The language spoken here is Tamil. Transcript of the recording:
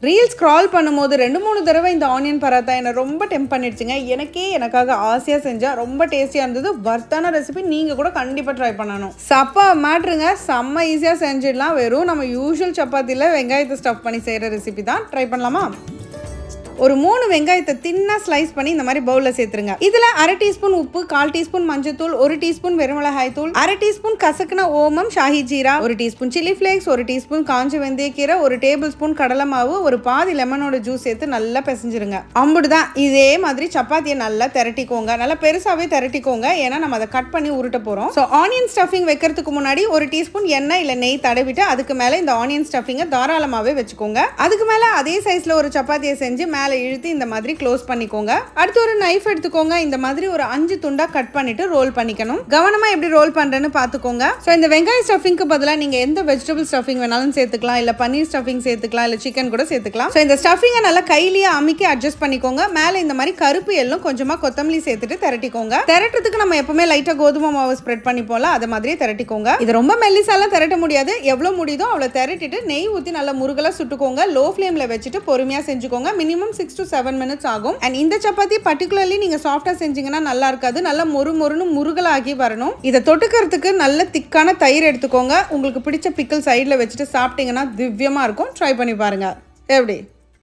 ரீல் ஸ்க்ரால் பண்ணும்போது 2-3 தடவை இந்த ஆனியன் பராத்தா என்னை ரொம்ப டெம்ப் பண்ணிடுச்சுங்க. எனக்காக ஆசையாக செஞ்சால் ரொம்ப டேஸ்டியாக இருந்தது. வர்த்தான ரெசிபி நீங்கள் கூட கண்டிப்பாக ட்ரை பண்ணணும். சப்பா மேட்ருங்க, செம்ம ஈஸியாக செஞ்சிடலாம். வெறும் நம்ம யூஷுவல் சப்பாத்தியில் வெங்காயத்தை ஸ்டஃப் பண்ணி செய்கிற ரெசிபி தான். ட்ரை பண்ணலாமா? ஒரு 3 வெங்காயத்தை தின்னா ஸ்லைஸ் பண்ணி இந்த மாதிரி பவுலில் சேர்த்துருங்க. இதில் 1/2 டீஸ்பூன் உப்பு, 1/4 டீஸ்பூன் மஞ்சத்தூள், 1 டீஸ்பூன் வெறுமிளகாய் தூள், 1/2 டீஸ்பூன் கசக்குன ஓமம், Shahi jeera, 1 teaspoon chilli flakes, 1 teaspoon காஞ்ச வெந்தயக்கீரை, 1 டேபிள் ஸ்பூன் கடலை மாவு, ஒரு பாதி லெமனோட ஜூஸ் சேர்த்து நல்லா பிசைஞ்சிருங்க. அம்புடுதான். இதே மாதிரி சப்பாத்தியை நல்லா திரட்டிக்கோங்க. நல்லா பெருசாகவே திரட்டிக்கோங்க, ஏன்னா நம்ம அதை கட் பண்ணி உருட்ட போகிறோம். ஸோ ஆனியன் ஸ்டஃபிங் வைக்கிறதுக்கு முன்னாடி 1 டீஸ்பூன் எண்ணெய் இல்லை நெய் தடவிட்டு அதுக்கு மேலே இந்த ஆனியன் ஸ்டஃபிங்கை தாராளமாகவே வச்சுக்கோங்க. அதுக்கு மேலே அதே சைஸில் ஒரு சப்பாத்தியை செஞ்சு மேலே இழுத்து இந்த மாதிரி க்ளோஸ் பண்ணிக்கோங்க. அடுத்து ஒரு நைஃப் எடுத்துக்கோங்க. இந்த மாதிரி ஒரு 5 துண்டா கட் பண்ணிட்டு ரோல் பண்ணிக்கணும். கவனமா எப்படி ரோல் பண்றேன்னு பாத்துக்கோங்க. சோ இந்த வெங்காய ஸ்டஃபிங்க்கு பதிலா நீங்க எந்த வெஜிடபிள் ஸ்டஃபிங் வேணாலும் சேர்த்துக்கலாம், இல்ல பன்னீர் ஸ்டஃபிங் சேர்த்துக்கலாம், இல்ல சிக்கன் கூட சேர்த்துக்கலாம். சோ இந்த ஸ்டஃபிங்கை நல்லா கையிலேயே அமுக்கி அட்ஜஸ்ட் பண்ணிக்கோங்க. மேலே இந்த மாதிரி கருப்பு எல்லாம் கொஞ்சமா கொத்தமல்லி சேர்த்துட்டு திரட்டிக்கோங்க. திரட்டுறதுக்கு நம்ம எப்பவுமே லைட்டா கோதுமை மாவு ஸ்ப்ரெட் பண்ணி போல அதை மாதிரியே திரட்டிக்கோங்க. இது ரொம்ப மெல்லிசாலாம் திரட்ட முடியாது. எவ்வளவு முடியுதோ அவ்வளவு திரட்டிட்டு நெய் ஊற்றி நல்லா முருகலா சுட்டுக்கோங்க. லோ ஃப்ளேம்ல வச்சுட்டு பொறுமையா செஞ்சுக்கோங்க. மினிமம் 6 to 7 minutes ஆகும். அண்ட் இந்த சப்பாத்தி பர்டிகுலர்லி நீங்க சாஃப்டா செஞ்சீங்கன்னா நல்லா இருக்காது. நல்லா மொறுன்னு முருகலாகி வரணும். இதை தொட்டுக்கிறதுக்கு நல்ல திக்கான தயிர் எடுத்துக்கோங்க. உங்களுக்கு பிடிச்ச பிக்கல் சைடில் வச்சுட்டு சாப்பிட்டீங்கன்னா திவ்யமா இருக்கும். ட்ரை பண்ணி பாருங்க. எப்படி?